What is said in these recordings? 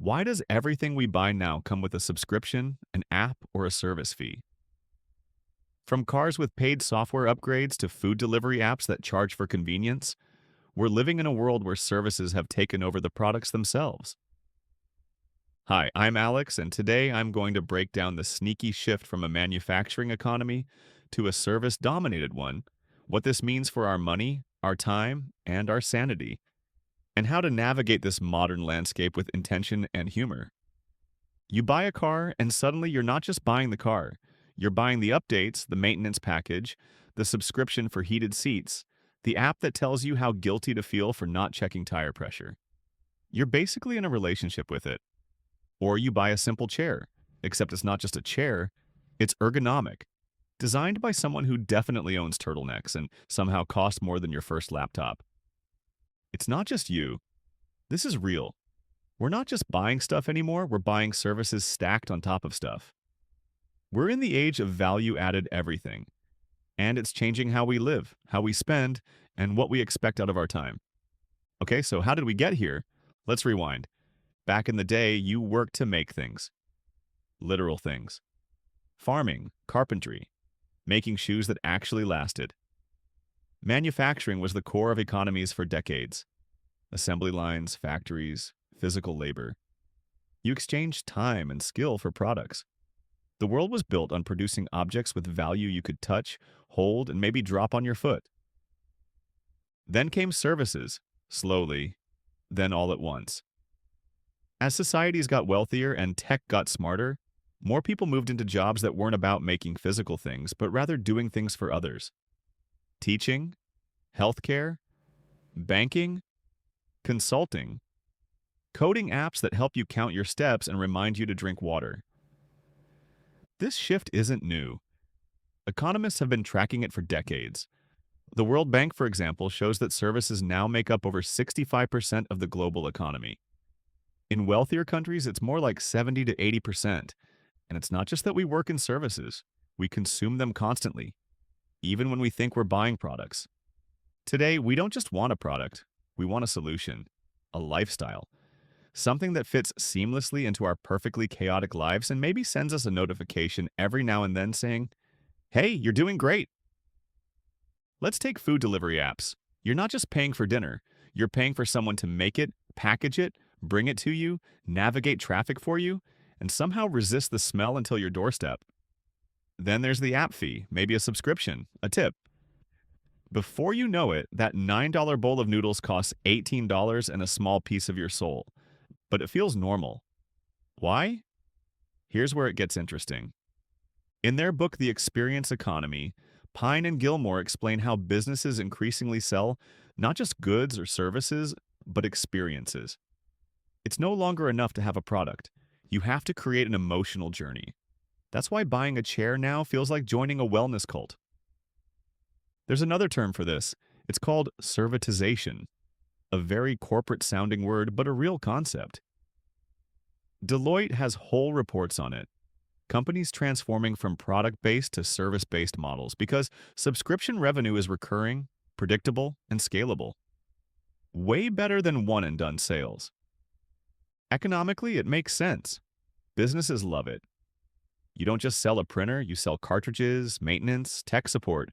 Why does everything we buy now come with a subscription, an app, or a service fee? From cars with paid software upgrades to food delivery apps that charge for convenience, we're living in a world where services have taken over the products themselves. Hi, I'm Alex, and today I'm going to break down the sneaky shift from a manufacturing economy to a service dominated one, what this means for our money, our time, and our sanity, and how to navigate this modern landscape with intention and humor. You buy a car, and suddenly you're not just buying the car, you're buying the updates, the maintenance package, the subscription for heated seats, the app that tells you how guilty to feel for not checking tire pressure. You're basically in a relationship with it. Or you buy a simple chair, except it's not just a chair, it's ergonomic, designed by someone who definitely owns turtlenecks and somehow cost more than your first laptop. It's not just you. This is real. We're not just buying stuff anymore, we're buying services stacked on top of stuff. We're in the age of value-added everything, and it's changing how we live, how we spend, and what we expect out of our time. Okay, so how did we get here? Let's rewind. Back in the day, you worked to make things. Literal things. Farming, carpentry, making shoes that actually lasted. Manufacturing was the core of economies for decades. Assembly lines, factories, physical labor. You exchanged time and skill for products. The world was built on producing objects with value you could touch, hold, and maybe drop on your foot. Then came services, slowly, then all at once. As societies got wealthier and tech got smarter, more people moved into jobs that weren't about making physical things, but rather doing things for others. Teaching, healthcare, banking, consulting, coding apps that help you count your steps and remind you to drink water. This shift isn't new. Economists have been tracking it for decades. The World Bank, for example, shows that services now make up over 65% of the global economy. In wealthier countries, it's more like 70 to 80%. And it's not just that we work in services, we consume them constantly, even when we think we're buying products. Today, we don't just want a product, we want a solution, a lifestyle, something that fits seamlessly into our perfectly chaotic lives and maybe sends us a notification every now and then saying, "Hey, you're doing great." Let's take food delivery apps. You're not just paying for dinner, you're paying for someone to make it, package it, bring it to you, navigate traffic for you, and somehow resist the smell until your doorstep. Then there's the app fee, maybe a subscription, a tip. Before you know it, that $9 bowl of noodles costs $18 and a small piece of your soul. But it feels normal. Why? Here's where it gets interesting. In their book, The Experience Economy, Pine and Gilmore explain how businesses increasingly sell not just goods or services, but experiences. It's no longer enough to have a product. You have to create an emotional journey. That's why buying a chair now feels like joining a wellness cult. There's another term for this. It's called servitization, a very corporate-sounding word, but a real concept. Deloitte has whole reports on it. Companies transforming from product-based to service-based models because subscription revenue is recurring, predictable, and scalable. Way better than one-and-done sales. Economically, it makes sense. Businesses love it. You don't just sell a printer, you sell cartridges, maintenance, tech support.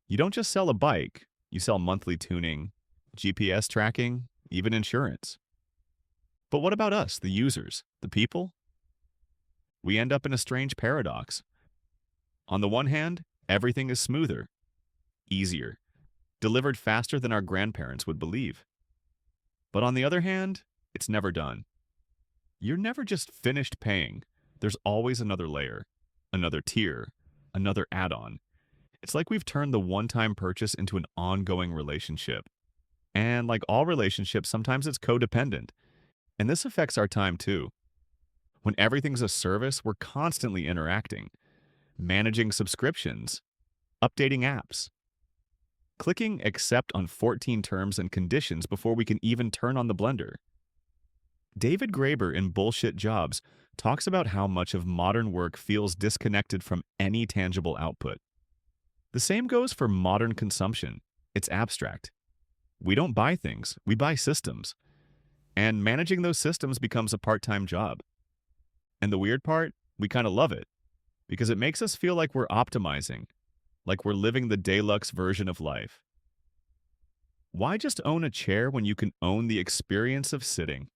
You don't just sell a bike, you sell monthly tuning, GPS tracking, even insurance. But what about us, the users, the people? We end up in a strange paradox. On the one hand, everything is smoother, easier, delivered faster than our grandparents would believe. But on the other hand, it's never done. You're never just finished paying. There's always another layer, another tier, another add-on. It's like we've turned the one-time purchase into an ongoing relationship. And like all relationships, sometimes it's codependent. And this affects our time too. When everything's a service, we're constantly interacting, managing subscriptions, updating apps, clicking accept on 14 terms and conditions before we can even turn on the blender. David Graeber in Bullshit Jobs talks about how much of modern work feels disconnected from any tangible output. The same goes for modern consumption. It's abstract. We don't buy things, we buy systems. And managing those systems becomes a part-time job. And the weird part, we kind of love it because it makes us feel like we're optimizing, like we're living the deluxe version of life. Why just own a chair when you can own the experience of sitting?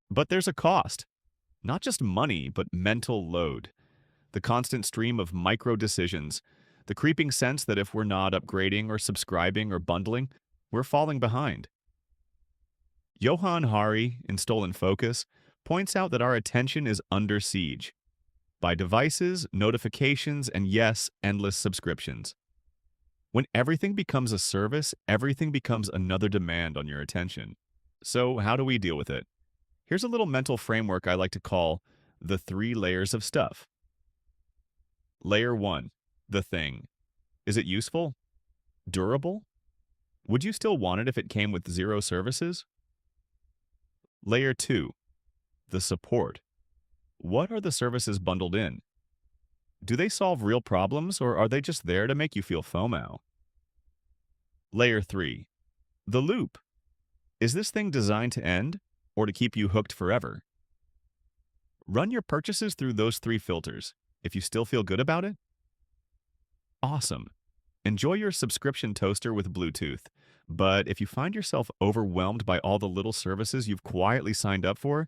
But there's a cost, not just money, but mental load. The constant stream of micro decisions, the creeping sense that if we're not upgrading or subscribing or bundling, we're falling behind. Johan Hari, in Stolen Focus, points out that our attention is under siege by devices, notifications, and yes, endless subscriptions. When everything becomes a service, everything becomes another demand on your attention. So, how do we deal with it? Here's a little mental framework I like to call the 3 layers of stuff. Layer 1, the thing. Is it useful? Durable? Would you still want it if it came with 0 services? Layer 2, the support. What are the services bundled in? Do they solve real problems, or are they just there to make you feel FOMO? Layer 3, the loop. Is this thing designed to end, or to keep you hooked forever? Run your purchases through those 3 filters. If you still feel good about it, awesome. Enjoy your subscription toaster with Bluetooth. But if you find yourself overwhelmed by all the little services you've quietly signed up for,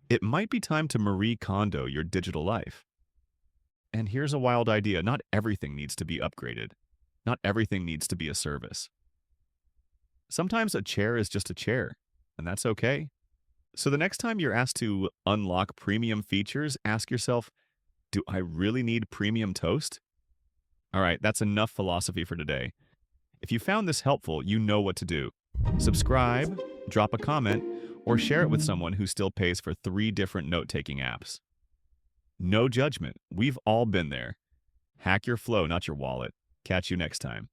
it might be time to Marie Kondo your digital life. And here's a wild idea. Not everything needs to be upgraded. Not everything needs to be a service. Sometimes a chair is just a chair, and that's okay. So the next time you're asked to unlock premium features, ask yourself, do I really need premium toast? All right, that's enough philosophy for today. If you found this helpful, you know what to do. Subscribe, drop a comment, or share it with someone who still pays for 3 different note-taking apps. No judgment. We've all been there. Hack your flow, not your wallet. Catch you next time.